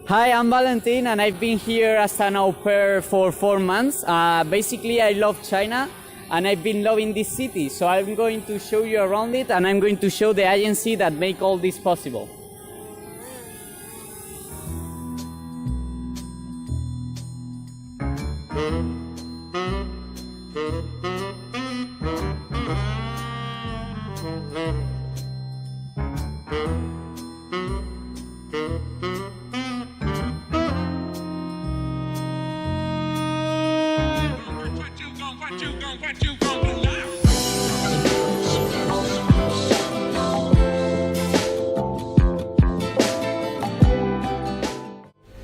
Hi, I'm Valentin and I've been here as an au pair for 4 months. Basically, I love China and I've been loving this city. So I'm going to show you around it and I'm going to show the agency that make all this possible.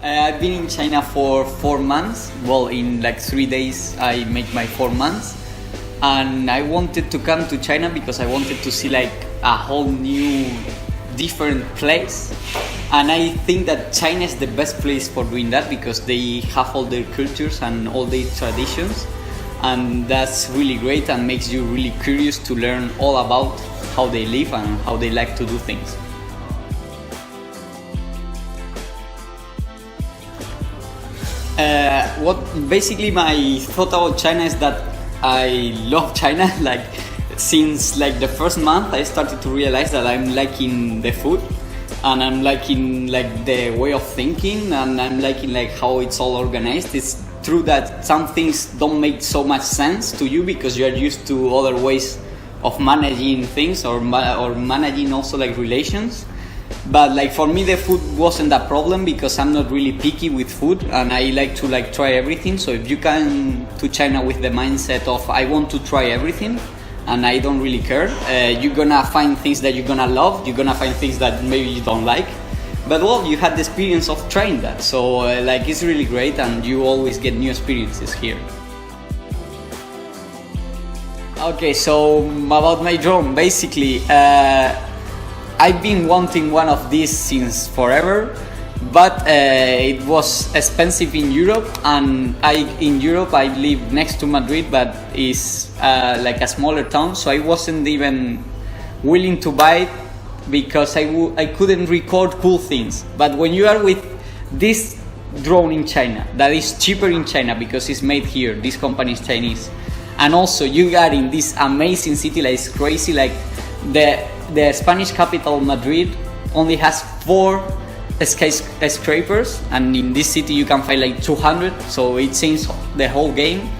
I've been in China for 4 months. Well, in like 3 days I make my 4 months. And I wanted to come to China because I wanted to see like a whole new, different place. And I think that China is the best place for doing that because they have all their cultures and all their traditions. And that's really great and makes you really curious to learn all about how they live and how they like to do things. What basically my thought about China is that I love China. Like since like the first month I started to realize that I'm liking the food and I'm liking like the way of thinking and I'm liking like how it's all organized. It's true that some things don't make so much sense to you because you are used to other ways of managing things or managing also like relations. But like for me the food wasn't a problem because I'm not really picky with food and I like to like try everything. So if you come to China with the mindset of I want to try everything and I don't really care, you're gonna find things that you're gonna love, you're gonna find things that maybe you don't like. But well, you had the experience of trying that, so like it's really great and you always get new experiences here. Okay, so about my drone, basically I've been wanting one of these since forever, but it was expensive in Europe, and in Europe I live next to Madrid, but it's like a smaller town, so I wasn't even willing to buy it because I couldn't record cool things. But when you are with this drone in China, that is cheaper in China because it's made here, this company is Chinese, and also you got in this amazing city, like it's crazy, like the Spanish capital Madrid only has 4 skyscrapers, and in this city you can find like 200, so it changed the whole game.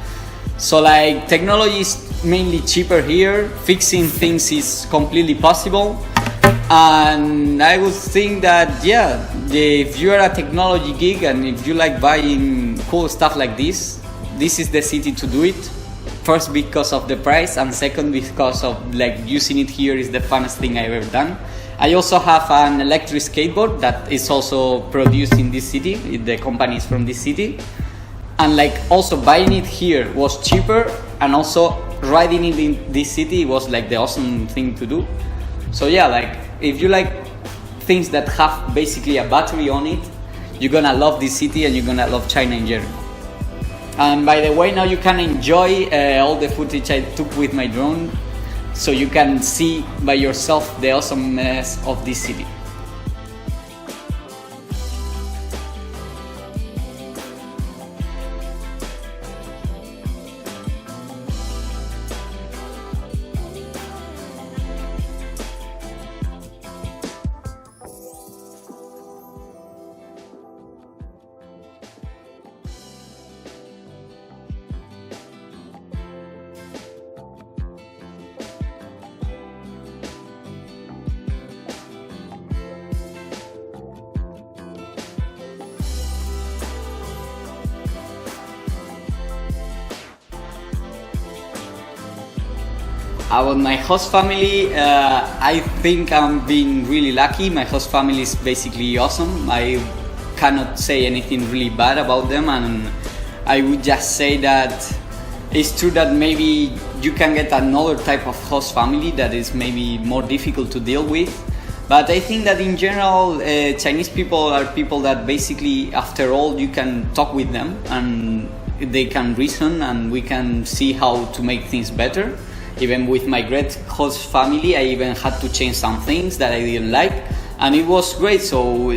So like technology is mainly cheaper here, fixing things is completely possible, and I would think that yeah, if you are a technology geek and if you like buying cool stuff like this is the city to do it. First because of the price, and second because of like using it here is the funnest thing I've ever done. I also have an electric skateboard that is also produced in this city. The company is from this city, and like also buying it here was cheaper, and also riding it in this city was like the awesome thing to do. So yeah, like if you like things that have basically a battery on it, you're gonna love this city and you're gonna love China in general. And by the way, now you can enjoy all the footage I took with my drone, so you can see by yourself the awesomeness of this city. About my host family, I think I'm being really lucky. My host family is basically awesome. I cannot say anything really bad about them, and I would just say that it's true that maybe you can get another type of host family that is maybe more difficult to deal with. But I think that in general, Chinese people are people that basically, after all, you can talk with them and they can reason, and we can see how to make things better. Even with my great host family, I even had to change some things that I didn't like, and it was great. So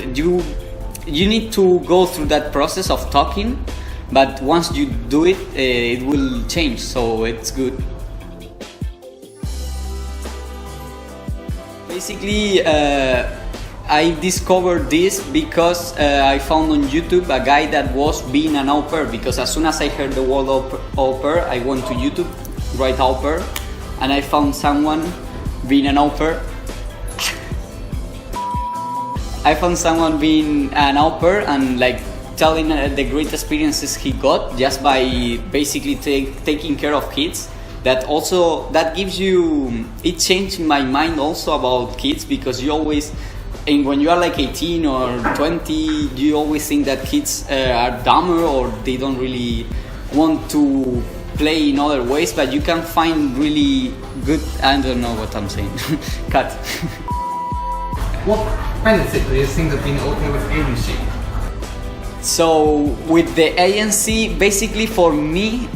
you need to go through that process of talking, but once you do it, it will change, so it's good. Basically, I discovered this because I found on YouTube a guy that was being an au pair, because as soon as I heard the word au pair, I went to YouTube, write au pair, and I found someone being an au pair. I found someone being an au pair and like telling the great experiences he got just by basically taking care of kids. That gives you, it changed my mind also about kids, because you always, and when you are like 18 or 20, you always think that kids are dumber or they don't really want to play in other ways, but you can find really good, I don't know what I'm saying, cut. What benefit do you think of being open with agency? So with the agency, basically for me,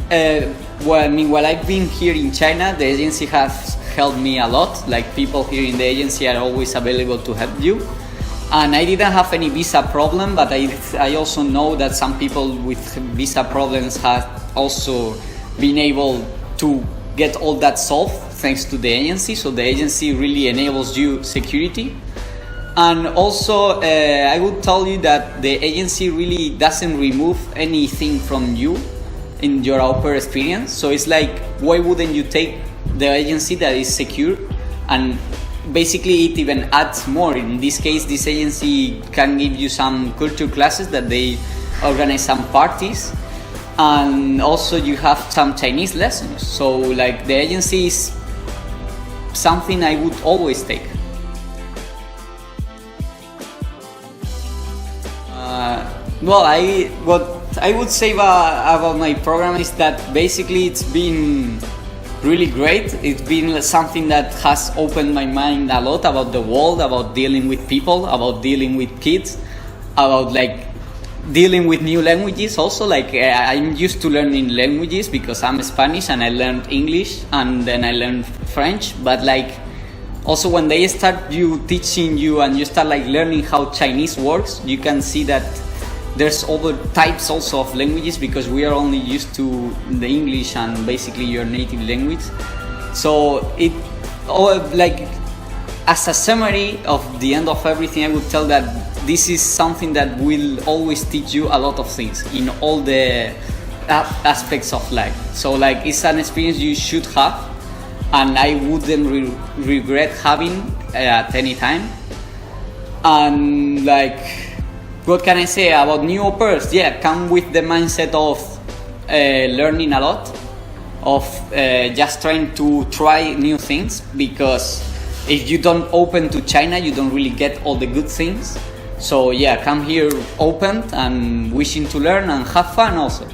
while I've been here in China, the agency has helped me a lot. Like, people here in the agency are always available to help you. And I didn't have any visa problem, but I also know that some people with visa problems have also been able to get all that solved thanks to the agency. So the agency really enables you security. And also, I would tell you that the agency really doesn't remove anything from you in your au pair experience. So it's like, why wouldn't you take the agency that is secure? And basically it even adds more. In this case, this agency can give you some culture classes that they organize, some parties, and also you have some Chinese lessons. So like, the agency is something I would always take. Well, what I would say about my program is that basically it's been really great. It's been something that has opened my mind a lot about the world, about dealing with people, about dealing with kids, about like dealing with new languages also. Like, I'm used to learning languages because I'm Spanish and I learned English and then I learned French, but like, also when they start teaching you and you start like learning how Chinese works, you can see that there's other types also of languages, because we are only used to the English and basically your native language. So like, as a summary of the end of everything, I would tell that this is something that will always teach you a lot of things in all the aspects of life. So like, it's an experience you should have, and I wouldn't regret having at any time. And like, what can I say about new au pairs? Yeah, come with the mindset of learning a lot, of just trying to try new things, because if you don't open to China, you don't really get all the good things. So yeah, come here open and wishing to learn and have fun also.